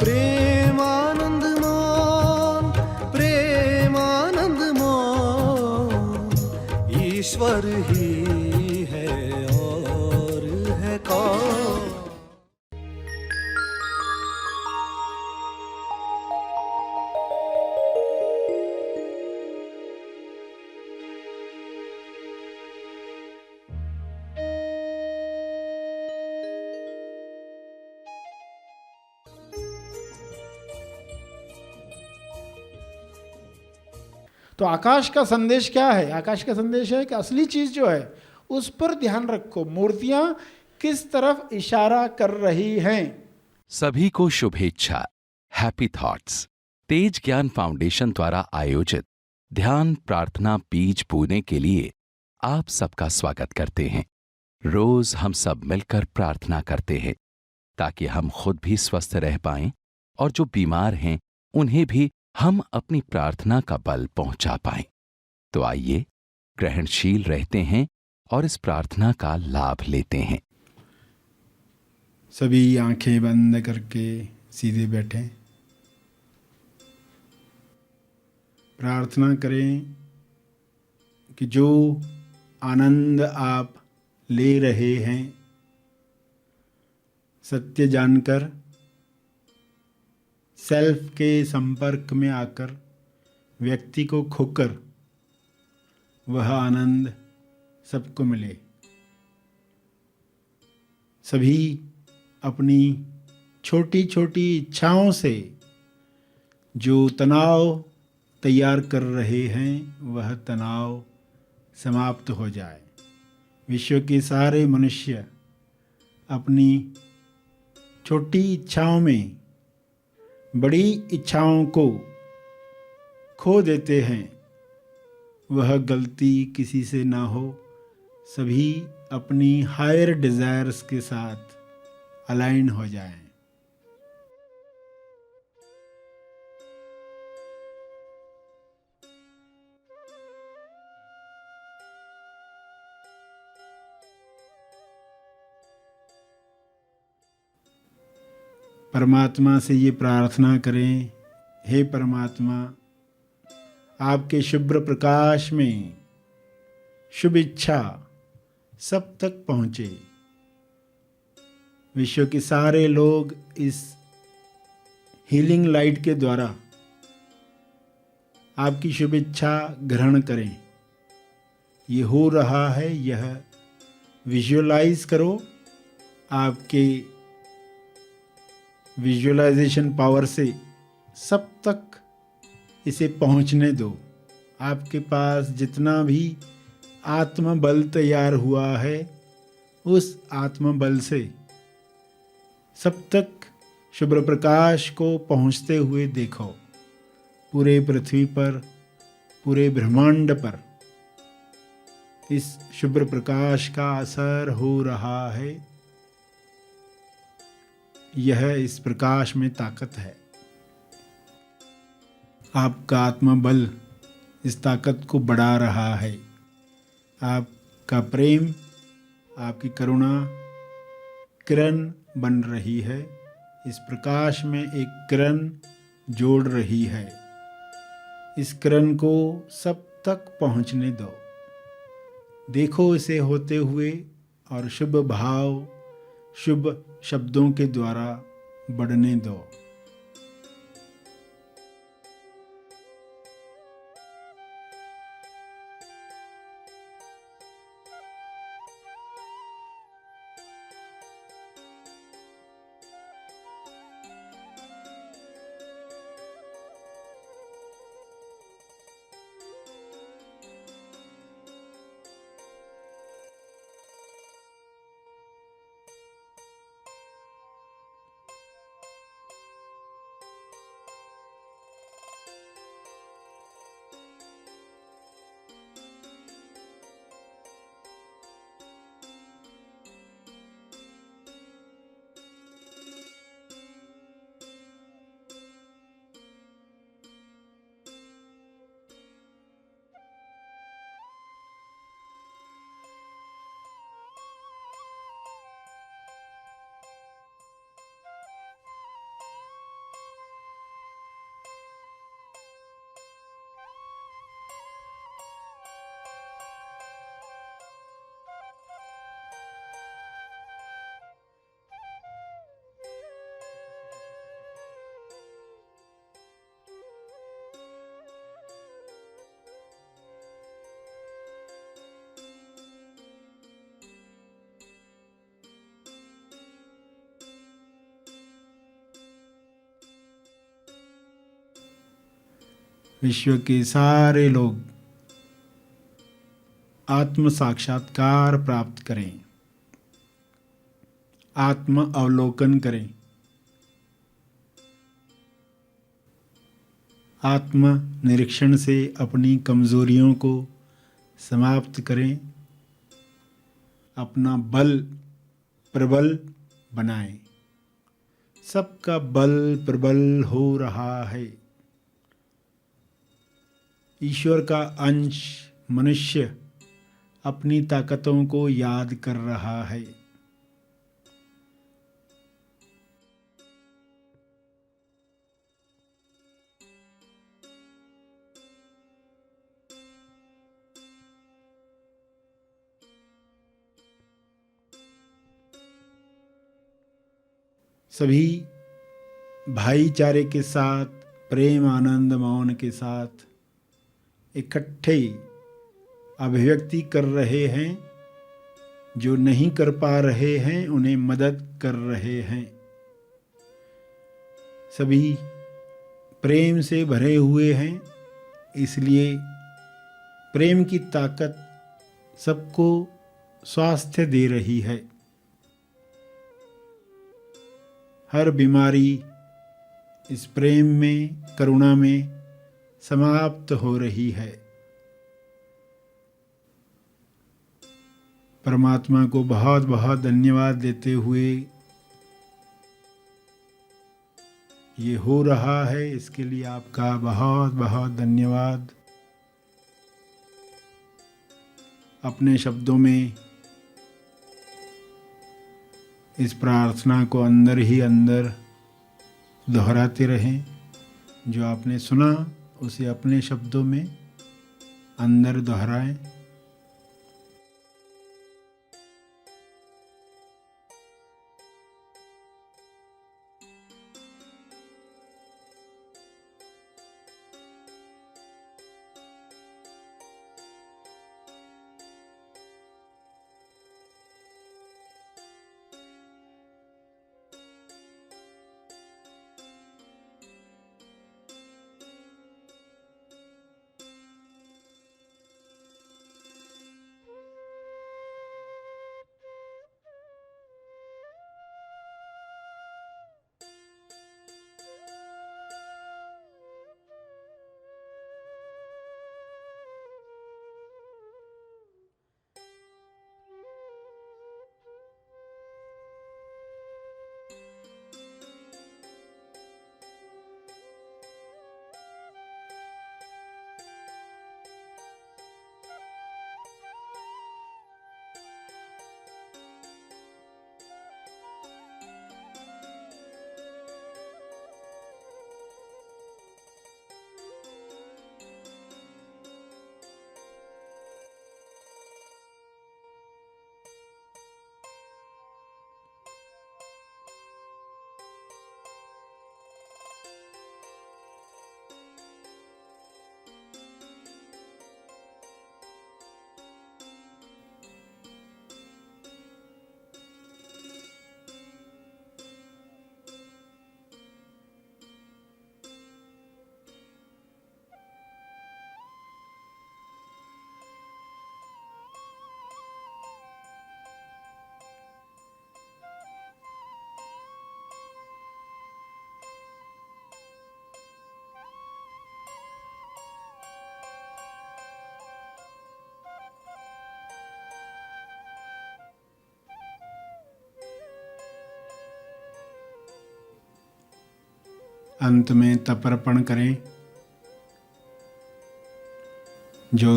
प्रेमानंद मोन, प्रेमानंद मोन, ईश्वर ही है और है कौन। तो आकाश का संदेश क्या है? आकाश का संदेश है कि असली चीज जो है उस पर ध्यान रखो, मूर्तियां किस तरफ इशारा कर रही हैं। सभी को शुभेच्छा। हैप्पी थॉट्स तेज ज्ञान फाउंडेशन द्वारा आयोजित ध्यान प्रार्थना बीज बोने के लिए आप सबका स्वागत करते हैं। रोज हम सब मिलकर प्रार्थना करते हैं ताकि हम खुद भी स्वस्थ रह पाएं और जो बीमार हैं उन्हें भी हम अपनी प्रार्थना का बल पहुंचा पाएं। तो आइए ग्रहणशील रहते हैं और इस प्रार्थना का लाभ लेते हैं। सभी आंखें बंद करके सीधे बैठें। प्रार्थना करें कि जो आनंद आप ले रहे हैं, सत्य जानकर, सेल्फ के संपर्क में आकर, व्यक्ति को खोकर, वह आनंद सबको मिले। सभी अपनी छोटी छोटी इच्छाओं से जो तनाव तैयार कर रहे हैं, वह तनाव समाप्त हो जाए। विश्व के सारे मनुष्य अपनी छोटी इच्छाओं में बड़ी इच्छाओं को खो देते हैं। वह गलती किसी से ना हो। सभी अपनी हायर डिज़ायर्स के साथ अलाइन हो जाएं। परमात्मा से ये प्रार्थना करें, हे परमात्मा, आपके शुभ्र प्रकाश में शुभ इच्छा सब तक पहुँचे। विश्व के सारे लोग इस हीलिंग लाइट के द्वारा आपकी शुभ इच्छा ग्रहण करें। ये हो रहा है, यह विजुअलाइज करो। आपके विजुअलाइजेशन पावर से सब तक इसे पहुंचने दो। आपके पास जितना भी आत्मबल तैयार हुआ है, उस आत्मबल से सब तक शुभ्र प्रकाश को पहुंचते हुए देखो। पूरे पृथ्वी पर, पूरे ब्रह्मांड पर इस शुभ्र प्रकाश का असर हो रहा है। यह इस प्रकाश में ताकत है। आपका आत्मबल इस ताकत को बढ़ा रहा है। आपका प्रेम, आपकी करुणा किरण बन रही है। इस प्रकाश में एक किरण जोड़ रही है। इस किरण को सब तक पहुंचने दो। देखो इसे होते हुए और शुभ भाव, शुभ शब्दों के द्वारा बढ़ने दो। विश्व के सारे लोग आत्म साक्षात्कार प्राप्त करें, आत्म अवलोकन करें, आत्म निरीक्षण से अपनी कमजोरियों को समाप्त करें, अपना बल प्रबल बनाएं। सबका बल प्रबल हो रहा है। ईश्वर का अंश मनुष्य अपनी ताकतों को याद कर रहा है। सभी भाईचारे के साथ, प्रेम आनंद मौन के साथ इकट्ठे अभिव्यक्ति कर रहे हैं। जो नहीं कर पा रहे हैं उन्हें मदद कर रहे हैं। सभी प्रेम से भरे हुए हैं, इसलिए प्रेम की ताकत सबको स्वास्थ्य दे रही है। हर बीमारी इस प्रेम में, करुणा में समाप्त हो रही है। परमात्मा को बहुत बहुत धन्यवाद देते हुए ये हो रहा है, इसके लिए आपका बहुत बहुत धन्यवाद। अपने शब्दों में इस प्रार्थना को अंदर ही अंदर दोहराते रहें। जो आपने सुना उसे अपने शब्दों में अंदर दोहराएं। अंत में तर्पण करें। जो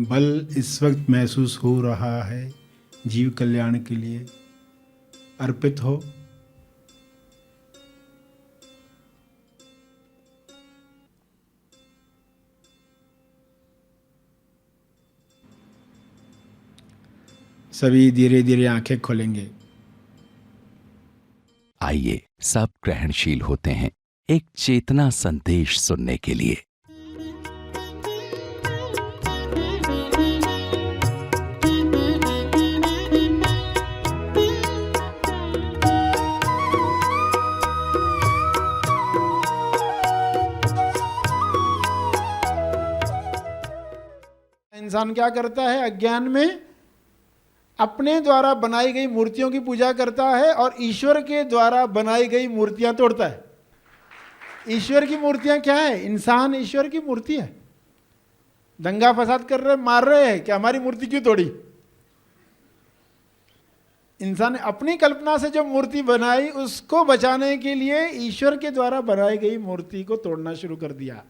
बल इस वक्त महसूस हो रहा है जीव कल्याण के लिए अर्पित हो। सभी धीरे धीरे आंखें खोलेंगे। आइए सब ग्रहणशील होते हैं एक चेतना संदेश सुनने के लिए। इंसान क्या करता है? अज्ञान में अपने द्वारा बनाई गई मूर्तियों की पूजा करता है और ईश्वर के द्वारा बनाई गई मूर्तियां तोड़ता है। ईश्वर की मूर्तियां क्या है? इंसान ईश्वर की मूर्ति है। दंगा फसाद कर रहे, मार रहे हैं कि हमारी मूर्ति क्यों तोड़ी? इंसान ने अपनी कल्पना से जो मूर्ति बनाई उसको बचाने के लिए ईश्वर के द्वारा बनाई गई मूर्ति को तोड़ना शुरू कर दिया।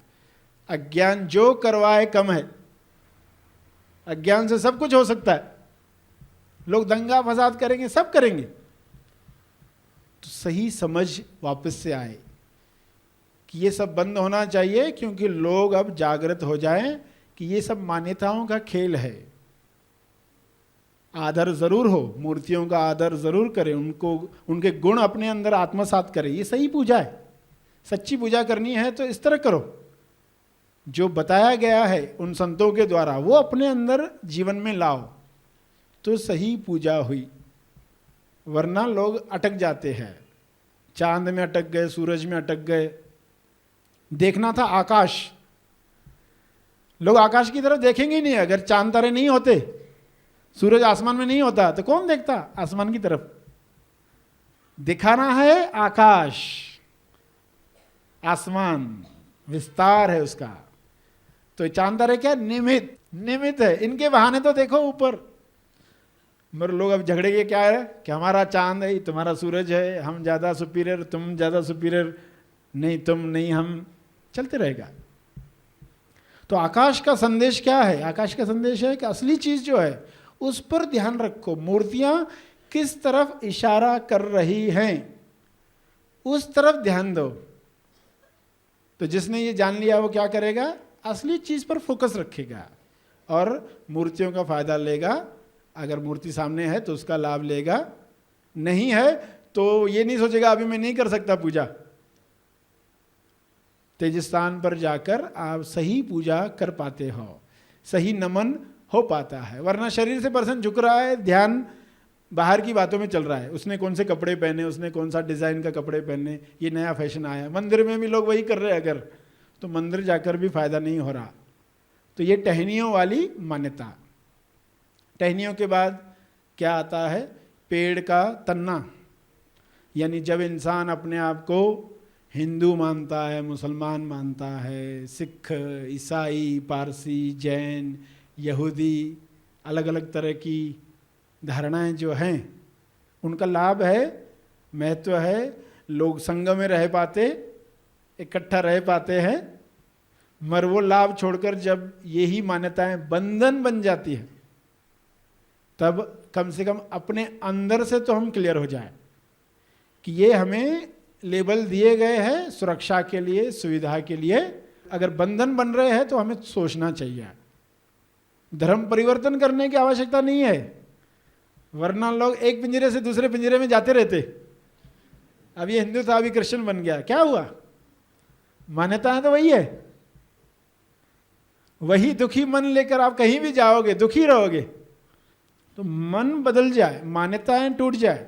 अज्ञान जो करवाए कम है। अज्ञान से सब कुछ हो सकता है। लोग दंगा फसाद करेंगे, सब करेंगे। तो सही समझ वापस से आए कि ये सब बंद होना चाहिए, क्योंकि लोग अब जागृत हो जाएं कि ये सब मान्यताओं का खेल है। आदर जरूर हो, मूर्तियों का आदर जरूर करें, उनको उनके गुण अपने अंदर आत्मसात करें, ये सही पूजा है। सच्ची पूजा करनी है तो इस तरह करो, जो बताया गया है उन संतों के द्वारा वो अपने अंदर जीवन में लाओ, तो सही पूजा हुई। वरना लोग अटक जाते हैं, चांद में अटक गए, सूरज में अटक गए। देखना था आकाश, लोग आकाश की तरफ देखेंगे ही नहीं। अगर चांद तारे नहीं होते, सूरज आसमान में नहीं होता, तो कौन देखता आसमान की तरफ? दिखाना है आकाश, आसमान विस्तार है उसका। तो चांद तारे क्या? निमित्त है। इनके बहाने तो देखो ऊपर। मगर लोग अब झगड़े के क्या है कि हमारा चांद है, तुम्हारा सूरज है, हम ज़्यादा सुपीरियर, तुम ज़्यादा सुपीरियर, नहीं तुम नहीं हम, चलते रहेगा। तो आकाश का संदेश क्या है? आकाश का संदेश है कि असली चीज़ जो है उस पर ध्यान रखो। मूर्तियाँ किस तरफ इशारा कर रही हैं, उस तरफ ध्यान दो। तो जिसने ये जान लिया वो क्या करेगा? असली चीज़ पर फोकस रखेगा और मूर्तियों का फायदा लेगा। अगर मूर्ति सामने है तो उसका लाभ लेगा, नहीं है तो ये नहीं सोचेगा अभी मैं नहीं कर सकता पूजा। तेज स्थान पर जाकर आप सही पूजा कर पाते हो, सही नमन हो पाता है। वरना शरीर से पर्सन झुक रहा है, ध्यान बाहर की बातों में चल रहा है। उसने कौन से कपड़े पहने, उसने कौन सा डिज़ाइन का कपड़े पहने, ये नया फैशन आया। मंदिर में भी लोग वही कर रहे हैं, अगर तो मंदिर जाकर भी फायदा नहीं हो रहा। तो ये टहनियों वाली मान्यता। टहनियों के बाद क्या आता है? पेड़ का तन्ना। यानी जब इंसान अपने आप को हिंदू मानता है, मुसलमान मानता है, सिख, ईसाई, पारसी, जैन, यहूदी, अलग अलग तरह की धारणाएं जो हैं, उनका लाभ है, महत्व है। लोग संग में रह पाते, इकट्ठा रह पाते हैं। मगर वो लाभ छोड़कर जब यही मान्यताएं बंधन बन जाती है, तब कम से कम अपने अंदर से तो हम क्लियर हो जाएं कि ये हमें लेबल दिए गए हैं सुरक्षा के लिए, सुविधा के लिए। अगर बंधन बन रहे हैं तो हमें सोचना चाहिए। धर्म परिवर्तन करने की आवश्यकता नहीं है, वरना लोग एक पिंजरे से दूसरे पिंजरे में जाते रहते। अब ये हिंदू था, अभी क्रिश्चियन बन गया, क्या हुआ? मान्यताएं तो वही है। वही दुखी मन लेकर आप कहीं भी जाओगे, दुखी रहोगे। तो मन बदल जाए, मान्यताएं टूट जाए।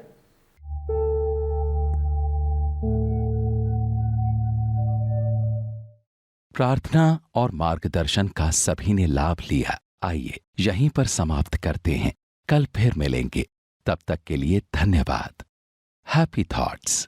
प्रार्थना और मार्गदर्शन का सभी ने लाभ लिया। आइए यहीं पर समाप्त करते हैं, कल फिर मिलेंगे। तब तक के लिए धन्यवाद। Happy thoughts.